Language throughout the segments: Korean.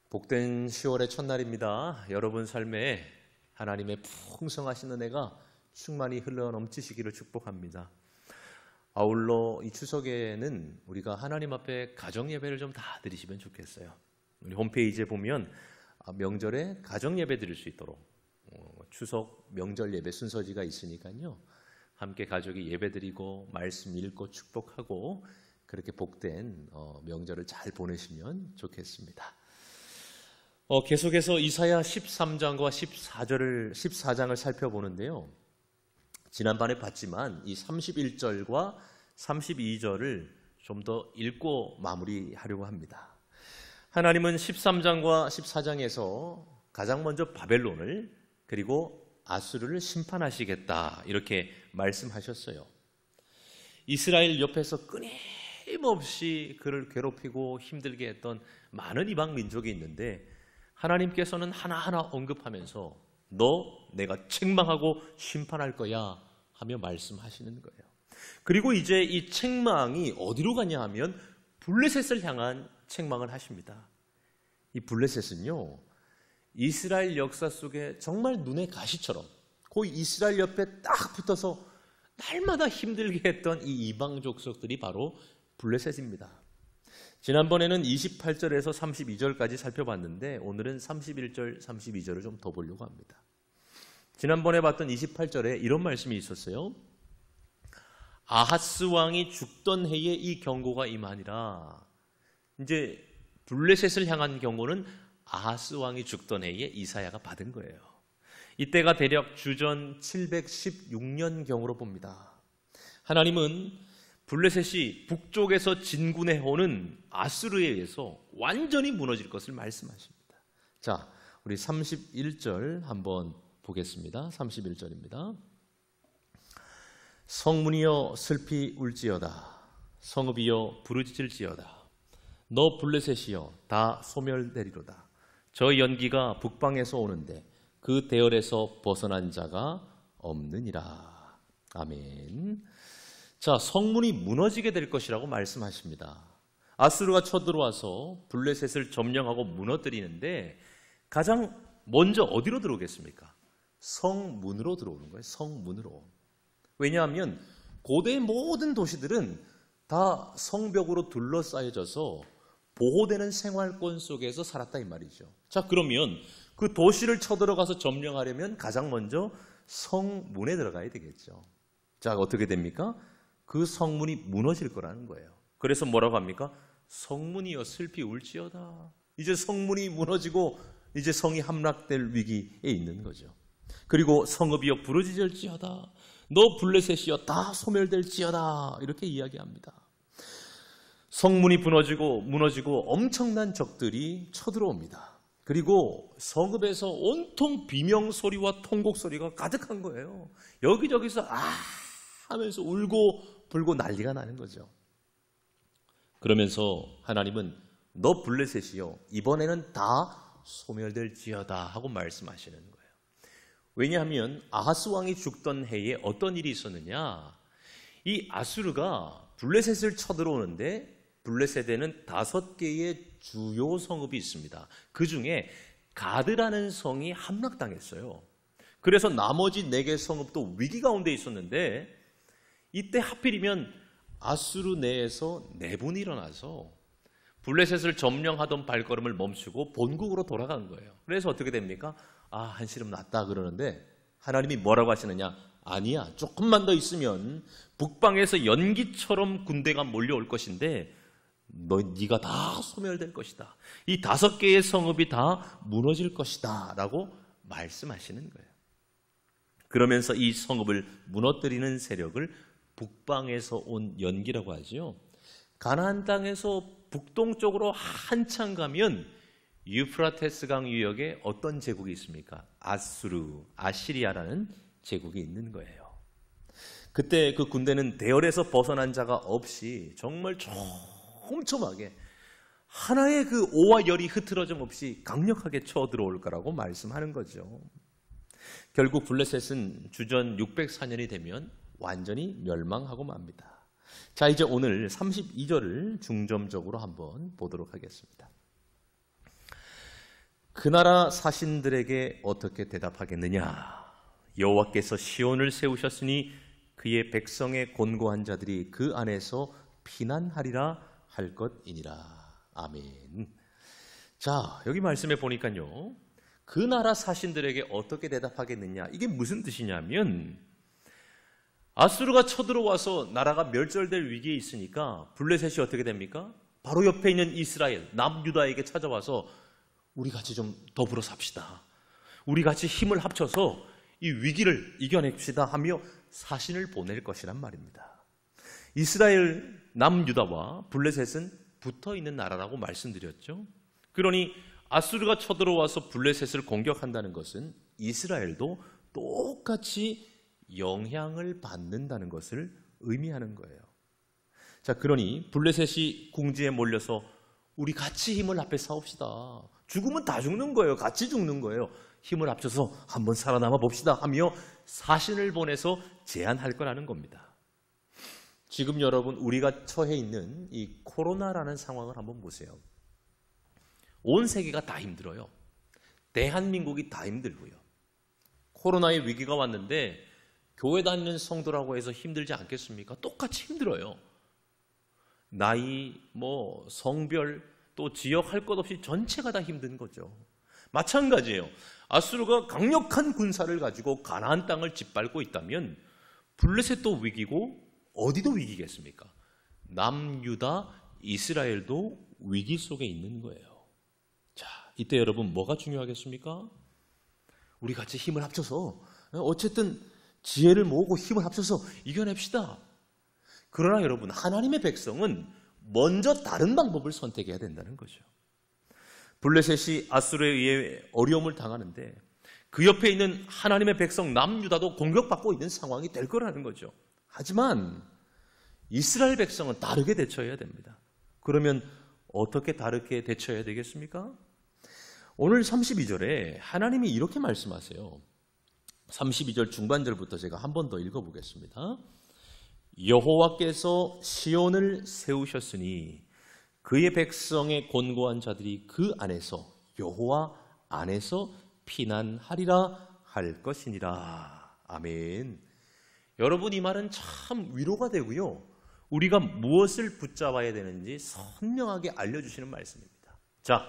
복된 10월의 첫날입니다. 여러분 삶에 하나님의 풍성하신 은혜가 충만히 흘러넘치시기를 축복합니다. 아울러 이 추석에는 우리가 하나님 앞에 가정예배를 좀 다 드리시면 좋겠어요. 우리 홈페이지에 보면 명절에 가정예배 드릴 수 있도록 추석 명절 예배 순서지가 있으니까요. 함께 가족이 예배 드리고 말씀 읽고 축복하고 그렇게 복된 명절을 잘 보내시면 좋겠습니다. 계속해서 이사야 13장과 14장을 살펴보는데요. 지난번에 봤지만 이 31절과 32절을 좀 더 읽고 마무리하려고 합니다. 하나님은 13장과 14장에서 가장 먼저 바벨론을 그리고 아수르를 심판하시겠다 이렇게 말씀하셨어요. 이스라엘 옆에서 끊임없이 그를 괴롭히고 힘들게 했던 많은 이방 민족이 있는데 하나님께서는 하나하나 언급하면서 내가 책망하고 심판할 거야 하며 말씀하시는 거예요. 그리고 이제 이 책망이 어디로 가냐 하면 블레셋을 향한 책망을 하십니다. 이 블레셋은요, 이스라엘 역사 속에 정말 눈의 가시처럼 그 이스라엘 옆에 딱 붙어서 날마다 힘들게 했던 이 이방 족속들이 바로 블레셋입니다. 지난번에는 28절에서 32절까지 살펴봤는데 오늘은 31절, 32절을 좀 더 보려고 합니다. 지난번에 봤던 28절에 이런 말씀이 있었어요. 아하스 왕이 죽던 해에 이 경고가 임하니라. 이제 블레셋을 향한 경고는 아하스 왕이 죽던 해에 이사야가 받은 거예요. 이때가 대략 주전 716년경으로 봅니다. 하나님은 블레셋이 북쪽에서 진군해오는 아수르에 의해서 완전히 무너질 것을 말씀하십니다. 자, 우리 31절 한번 보겠습니다. 31절입니다. 성문이여 슬피 울지어다. 성읍이여 부르짖을지어다. 너 블레셋이여 다 소멸되리로다. 저 연기가 북방에서 오는데 그 대열에서 벗어난 자가 없느니라. 아멘. 자, 성문이 무너지게 될 것이라고 말씀하십니다. 아수르가 쳐들어와서 블레셋을 점령하고 무너뜨리는데 가장 먼저 어디로 들어오겠습니까? 성문으로 들어오는 거예요. 성문으로. 왜냐하면 고대의 모든 도시들은 다 성벽으로 둘러싸여져서 보호되는 생활권 속에서 살았다 이 말이죠. 자, 그러면 그 도시를 쳐들어가서 점령하려면 가장 먼저 성문에 들어가야 되겠죠. 자, 어떻게 됩니까? 그 성문이 무너질 거라는 거예요. 그래서 뭐라고 합니까? 성문이여 슬피 울지어다. 이제 성문이 무너지고 이제 성이 함락될 위기에 있는 거죠. 그리고 성읍이여 부르짖을지어다. 너 블레셋이여 다 소멸될지어다. 이렇게 이야기합니다. 성문이 무너지고 엄청난 적들이 쳐들어옵니다. 그리고 성읍에서 온통 비명소리와 통곡소리가 가득한 거예요. 여기저기서 하면서 울고 불고 난리가 나는 거죠. 그러면서 하나님은 너 블레셋이요 이번에는 다 소멸될지어다 하고 말씀하시는 거예요. 왜냐하면 아하스 왕이 죽던 해에 어떤 일이 있었느냐. 이 아수르가 블레셋을 쳐들어오는데 블레셋에는 5개의 주요 성읍이 있습니다. 그 중에 가드라는 성이 함락당했어요. 그래서 나머지 4개 성읍도 위기 가운데 있었는데 이때 하필이면 아수르 내에서 내분이 일어나서 블레셋을 점령하던 발걸음을 멈추고 본국으로 돌아간 거예요. 그래서 어떻게 됩니까? 한시름 났다 그러는데 하나님이 뭐라고 하시느냐? 아니야, 조금만 더 있으면 북방에서 연기처럼 군대가 몰려올 것인데 네가 다 소멸될 것이다. 이 5개의 성읍이 다 무너질 것이다 라고 말씀하시는 거예요. 그러면서 이 성읍을 무너뜨리는 세력을 북방에서 온 연기라고 하죠. 가나안 땅에서 북동쪽으로 한참 가면 유프라테스 강 유역에 어떤 제국이 있습니까? 아시리아라는 제국이 있는 거예요. 그때 그 군대는 대열에서 벗어난 자가 없이 정말 촘촘하게 하나의 그 오와 열이 흐트러짐 없이 강력하게 쳐들어올 거라고 말씀하는 거죠. 결국 블레셋은 주전 604년이 되면 완전히 멸망하고 맙니다. 자, 이제 오늘 32절을 중점적으로 한번 보도록 하겠습니다. 그 나라 사신들에게 어떻게 대답하겠느냐? 여호와께서 시온을 세우셨으니 그의 백성의 곤고한 자들이 그 안에서 피난하리라 할 것이니라. 아멘. 자, 여기 말씀해 보니까요, 그 나라 사신들에게 어떻게 대답하겠느냐, 이게 무슨 뜻이냐면, 아수르가 쳐들어와서 나라가 멸절될 위기에 있으니까 블레셋이 어떻게 됩니까? 바로 옆에 있는 이스라엘, 남유다에게 찾아와서 우리 같이 좀 더불어 삽시다, 우리 같이 힘을 합쳐서 이 위기를 이겨냅시다 하며 사신을 보낼 것이란 말입니다. 이스라엘, 남유다와 블레셋은 붙어있는 나라라고 말씀드렸죠. 그러니 아수르가 쳐들어와서 블레셋을 공격한다는 것은 이스라엘도 똑같이 영향을 받는다는 것을 의미하는 거예요. 자, 그러니 블레셋이 궁지에 몰려서 우리 같이 힘을 합해 싸웁시다, 죽으면 다 죽는 거예요, 같이 죽는 거예요, 힘을 합쳐서 한번 살아남아 봅시다 하며 사신을 보내서 제안할 거라는 겁니다. 지금 여러분, 우리가 처해 있는 이 코로나라는 상황을 한번 보세요. 온 세계가 다 힘들어요. 대한민국이 다 힘들고요. 코로나의 위기가 왔는데 교회 다니는 성도라고 해서 힘들지 않겠습니까? 똑같이 힘들어요. 나이, 성별, 또 지역 할 것 없이 전체가 다 힘든 거죠. 마찬가지예요. 아수르가 강력한 군사를 가지고 가나안 땅을 짓밟고 있다면 블레셋도 위기고 어디도 위기겠습니까? 남유다, 이스라엘도 위기 속에 있는 거예요. 자, 이때 여러분 뭐가 중요하겠습니까? 우리 같이 힘을 합쳐서 어쨌든 지혜를 모으고 힘을 합쳐서 이겨냅시다. 그러나 여러분, 하나님의 백성은 먼저 다른 방법을 선택해야 된다는 거죠. 블레셋이 아수르에 의해 어려움을 당하는데 그 옆에 있는 하나님의 백성 남유다도 공격받고 있는 상황이 될 거라는 거죠. 하지만 이스라엘 백성은 다르게 대처해야 됩니다. 그러면 어떻게 다르게 대처해야 되겠습니까? 오늘 32절에 하나님이 이렇게 말씀하세요. 32절 중반절부터 제가 한 번 더 읽어보겠습니다. 여호와께서 시온을 세우셨으니 그의 백성의 곤고한 자들이 그 안에서, 여호와 안에서 피난하리라 할 것이니라. 아멘. 여러분, 이 말은 참 위로가 되고요, 우리가 무엇을 붙잡아야 되는지 선명하게 알려주시는 말씀입니다. 자,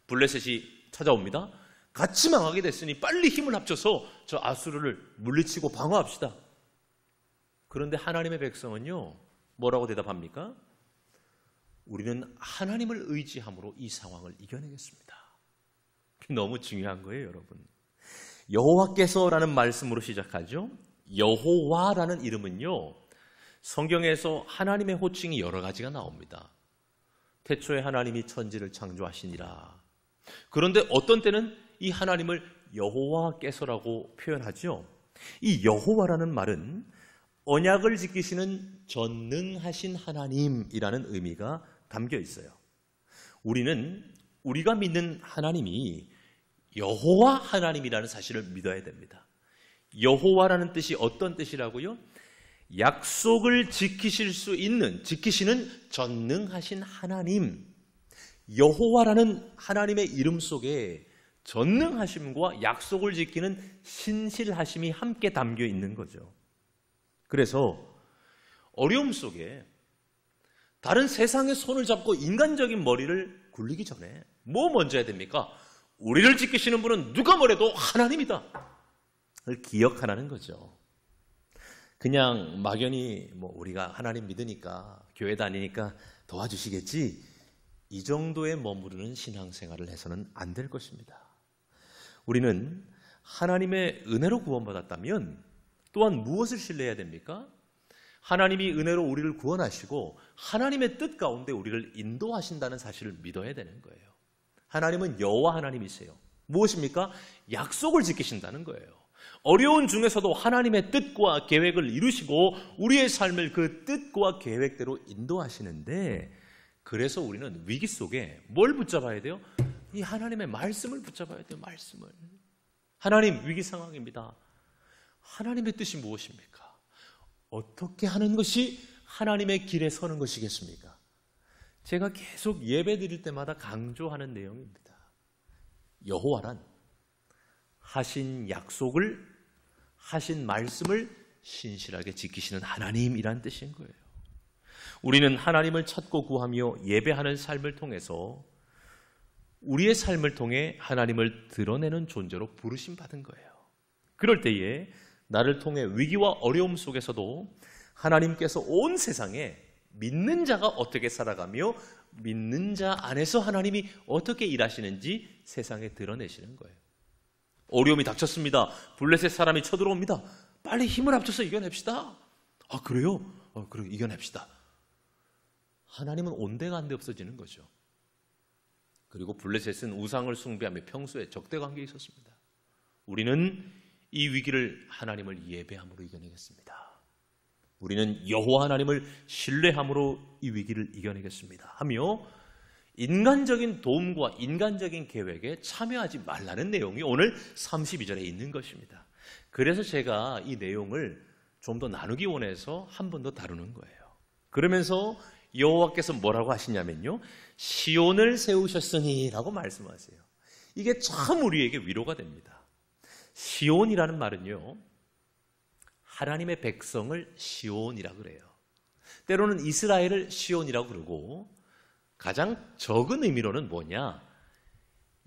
블레셋이 찾아옵니다. 같이 망하게 됐으니 빨리 힘을 합쳐서 저 아수르를 물리치고 방어합시다. 그런데 하나님의 백성은요, 뭐라고 대답합니까? 우리는 하나님을 의지함으로 이 상황을 이겨내겠습니다. 너무 중요한 거예요, 여러분. 여호와께서라는 말씀으로 시작하죠. 여호와라는 이름은요, 성경에서 하나님의 호칭이 여러 가지가 나옵니다. 태초에 하나님이 천지를 창조하시니라. 그런데 어떤 때는 이 하나님을 여호와께서라고 표현하죠. 이 여호와라는 말은 언약을 지키시는 전능하신 하나님이라는 의미가 담겨 있어요. 우리가 믿는 하나님이 여호와 하나님이라는 사실을 믿어야 됩니다. 여호와라는 뜻이 어떤 뜻이라고요? 약속을 지키시는 전능하신 하나님. 여호와라는 하나님의 이름 속에 전능하심과 약속을 지키는 신실하심이 함께 담겨 있는 거죠. 그래서 어려움 속에 다른 세상의 손을 잡고 인간적인 머리를 굴리기 전에 뭐 먼저 해야 됩니까? 우리를 지키시는 분은 누가 뭐래도 하나님이다 를 기억하라는 거죠. 그냥 막연히 우리가 하나님 믿으니까, 교회 다니니까 도와주시겠지, 이 정도에 머무르는 신앙생활을 해서는 안 될 것입니다. 우리는 하나님의 은혜로 구원받았다면 또한 무엇을 신뢰해야 됩니까? 하나님이 은혜로 우리를 구원하시고 하나님의 뜻 가운데 우리를 인도하신다는 사실을 믿어야 되는 거예요. 하나님은 여호와 하나님이세요. 무엇입니까? 약속을 지키신다는 거예요. 어려운 중에서도 하나님의 뜻과 계획을 이루시고 우리의 삶을 그 뜻과 계획대로 인도하시는데, 그래서 우리는 위기 속에 뭘 붙잡아야 돼요? 이 하나님의 말씀을 붙잡아야 돼요. 말씀을. 하나님, 위기 상황입니다. 하나님의 뜻이 무엇입니까? 어떻게 하는 것이 하나님의 길에 서는 것이겠습니까? 제가 계속 예배 드릴 때마다 강조하는 내용입니다. 여호와란 하신 약속을, 하신 말씀을 신실하게 지키시는 하나님이란 뜻인 거예요. 우리는 하나님을 찾고 구하며 예배하는 삶을 통해서 우리의 삶을 통해 하나님을 드러내는 존재로 부르심 받은 거예요. 그럴 때에 나를 통해 위기와 어려움 속에서도 하나님께서 온 세상에 믿는 자가 어떻게 살아가며 믿는 자 안에서 하나님이 어떻게 일하시는지 세상에 드러내시는 거예요. 어려움이 닥쳤습니다. 블레셋 사람이 쳐들어옵니다. 빨리 힘을 합쳐서 이겨냅시다. 아, 그래요? 그래, 이겨냅시다. 하나님은 온데간데 없어지는 거죠. 그리고 블레셋은 우상을 숭배하며 평소에 적대관계에 있었습니다. 우리는 이 위기를 하나님을 예배함으로 이겨내겠습니다. 우리는 여호와 하나님을 신뢰함으로 이 위기를 이겨내겠습니다 하며 인간적인 도움과 인간적인 계획에 참여하지 말라는 내용이 오늘 32절에 있는 것입니다. 그래서 제가 이 내용을 좀 더 나누기 원해서 한 번 더 다루는 거예요. 그러면서 여호와께서 뭐라고 하시냐면요, 시온을 세우셨으니 라고 말씀하세요. 이게 참 우리에게 위로가 됩니다. 시온이라는 말은요, 하나님의 백성을 시온이라고 그래요. 때로는 이스라엘을 시온이라고 그러고, 가장 적은 의미로는 뭐냐,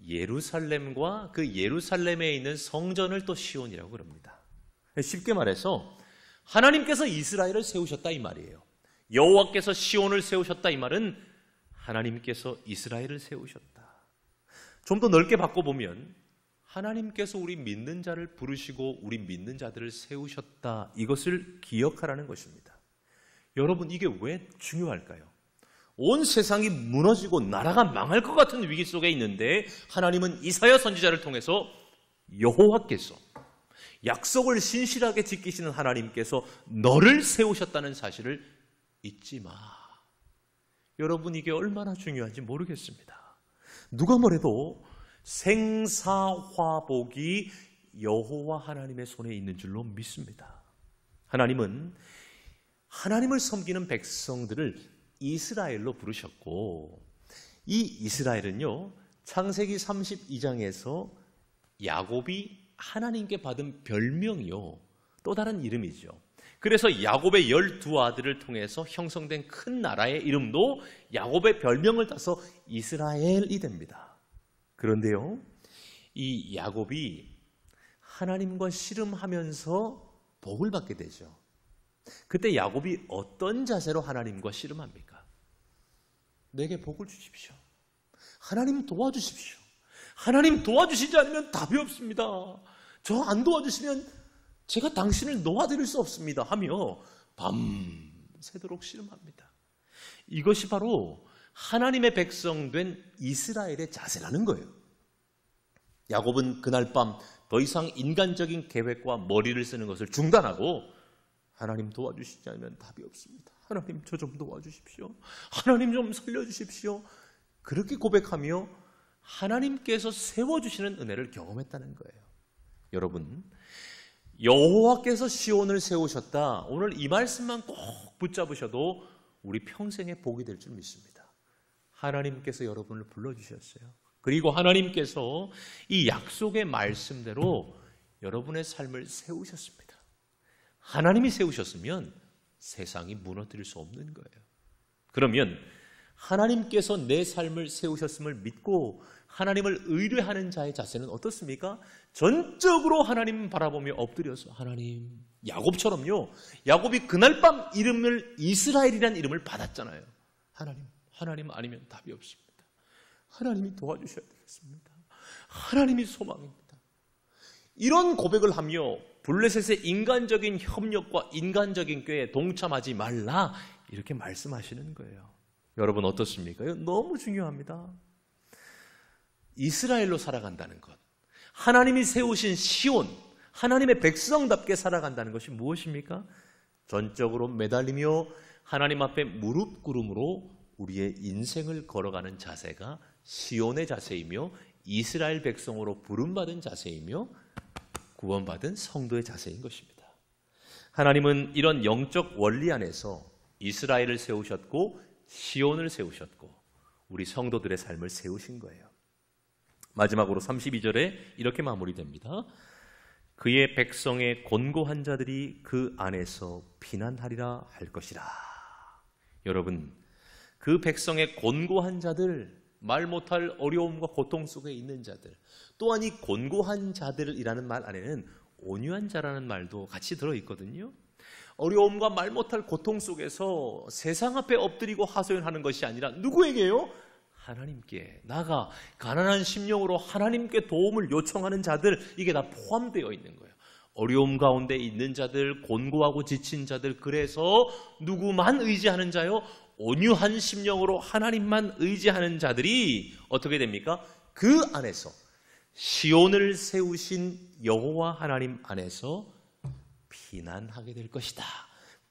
예루살렘과 그 예루살렘에 있는 성전을 또 시온이라고 그럽니다. 쉽게 말해서 하나님께서 이스라엘을 세우셨다 이 말이에요. 여호와께서 시온을 세우셨다 이 말은 하나님께서 이스라엘을 세우셨다. 좀 더 넓게 바꿔보면 하나님께서 우리 믿는 자를 부르시고 우리 믿는 자들을 세우셨다, 이것을 기억하라는 것입니다. 여러분, 이게 왜 중요할까요? 온 세상이 무너지고 나라가 망할 것 같은 위기 속에 있는데 하나님은 이사야 선지자를 통해서 여호와께서, 약속을 신실하게 지키시는 하나님께서 너를 세우셨다는 사실을 잊지 마. 여러분, 이게 얼마나 중요한지 모르겠습니다. 누가 뭐래도 생사화복이 여호와 하나님의 손에 있는 줄로 믿습니다. 하나님은 하나님을 섬기는 백성들을 이스라엘로 부르셨고, 이 이스라엘은요, 창세기 32장에서 야곱이 하나님께 받은 별명이요, 또 다른 이름이죠. 그래서 야곱의 12아들을 통해서 형성된 큰 나라의 이름도 야곱의 별명을 따서 이스라엘이 됩니다. 그런데요, 이 야곱이 하나님과 씨름하면서 복을 받게 되죠. 그때 야곱이 어떤 자세로 하나님과 씨름합니까? 내게 복을 주십시오. 하나님 도와주십시오. 하나님 도와주시지 않으면 답이 없습니다. 저 안 도와주시면 제가 당신을 놓아드릴 수 없습니다 하며 밤새도록 씨름합니다. 이것이 바로 하나님의 백성 된 이스라엘의 자세라는 거예요. 야곱은 그날 밤 더 이상 인간적인 계획과 머리를 쓰는 것을 중단하고 하나님 도와주시지 않으면 답이 없습니다. 하나님 저 좀 도와주십시오. 하나님 좀 살려주십시오. 그렇게 고백하며 하나님께서 세워주시는 은혜를 경험했다는 거예요. 여러분, 여호와께서 시온을 세우셨다, 오늘 이 말씀만 꼭 붙잡으셔도 우리 평생의 복이 될 줄 믿습니다. 하나님께서 여러분을 불러주셨어요. 그리고 하나님께서 이 약속의 말씀대로 여러분의 삶을 세우셨습니다. 하나님이 세우셨으면 세상이 무너뜨릴 수 없는 거예요. 그러면 하나님께서 내 삶을 세우셨음을 믿고 하나님을 의뢰하는 자의 자세는 어떻습니까? 전적으로 하나님 바라보며 엎드려서 하나님, 야곱처럼요. 야곱이 그날 밤 이름을 이스라엘이라는 이름을 받았잖아요. 하나님 아니면 답이 없습니다. 하나님이 도와주셔야 되겠습니다. 하나님이 소망입니다. 이런 고백을 하며 블레셋의 인간적인 협력과 인간적인 꾀에 동참하지 말라, 이렇게 말씀하시는 거예요. 여러분 어떻습니까? 이거 너무 중요합니다. 이스라엘로 살아간다는 것, 하나님이 세우신 시온, 하나님의 백성답게 살아간다는 것이 무엇입니까? 전적으로 매달리며 하나님 앞에 무릎 꿇음으로 우리의 인생을 걸어가는 자세가 시온의 자세이며 이스라엘 백성으로 부름받은 자세이며 구원받은 성도의 자세인 것입니다. 하나님은 이런 영적 원리 안에서 이스라엘을 세우셨고 시온을 세우셨고 우리 성도들의 삶을 세우신 거예요. 마지막으로 32절에 이렇게 마무리됩니다. 그의 백성의 곤고한 자들이 그 안에서 피난하리라 할 것이라. 여러분, 그 백성의 곤고한 자들, 말 못할 어려움과 고통 속에 있는 자들, 또한 이 곤고한 자들이라는 말 안에는 온유한 자라는 말도 같이 들어있거든요. 어려움과 말 못할 고통 속에서 세상 앞에 엎드리고 하소연하는 것이 아니라 누구에게요? 하나님께 나가 가난한 심령으로 하나님께 도움을 요청하는 자들, 이게 다 포함되어 있는 거예요. 어려움 가운데 있는 자들, 곤고하고 지친 자들, 그래서 누구만 의지하는 자요? 온유한 심령으로 하나님만 의지하는 자들이 어떻게 됩니까? 그 안에서 시온을 세우신 여호와 하나님 안에서 피난하게 될 것이다.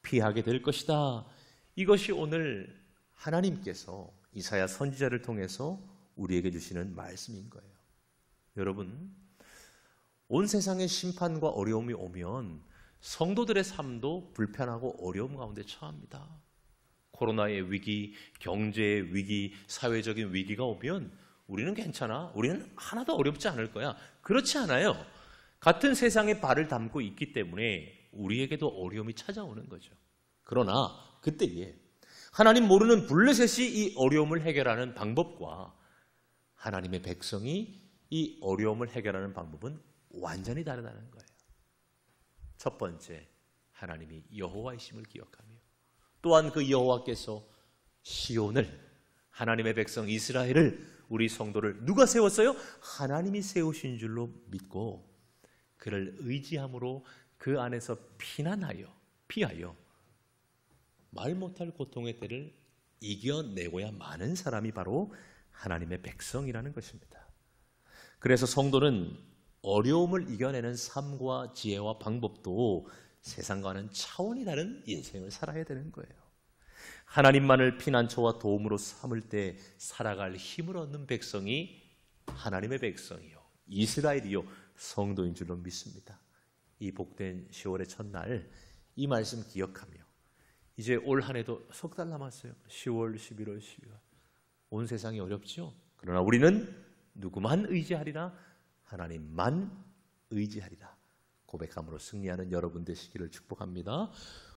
피하게 될 것이다. 이것이 오늘 하나님께서 이사야 선지자를 통해서 우리에게 주시는 말씀인 거예요. 여러분, 온 세상에 심판과 어려움이 오면 성도들의 삶도 불편하고 어려움 가운데 처합니다. 코로나의 위기, 경제의 위기, 사회적인 위기가 오면 우리는 괜찮아. 우리는 하나도 어렵지 않을 거야. 그렇지 않아요. 같은 세상에 발을 담고 있기 때문에 우리에게도 어려움이 찾아오는 거죠. 그러나 그때에 하나님 모르는 블레셋이 이 어려움을 해결하는 방법과 하나님의 백성이 이 어려움을 해결하는 방법은 완전히 다르다는 거예요. 첫 번째, 하나님이 여호와이심을 기억하며, 또한 그 여호와께서 시온을, 하나님의 백성 이스라엘을, 우리 성도를 누가 세웠어요? 하나님이 세우신 줄로 믿고 그를 의지함으로 그 안에서 피하여 말 못할 고통의 때를 이겨내고야 마는 사람이 바로 하나님의 백성이라는 것입니다. 그래서 성도는 어려움을 이겨내는 삶과 지혜와 방법도 세상과는 차원이 다른 인생을 살아야 되는 거예요. 하나님만을 피난처와 도움으로 삼을 때 살아갈 힘을 얻는 백성이 하나님의 백성이요, 이스라엘이요, 성도인 줄로 믿습니다. 이 복된 10월의 첫날 이 말씀 기억하며 이제 올 한 해도 석 달 남았어요. 10월, 11월, 12월. 온 세상이 어렵죠. 그러나 우리는 누구만 의지하리라? 하나님만 의지하리라. 고백함으로 승리하는 여러분 되시기를 축복합니다.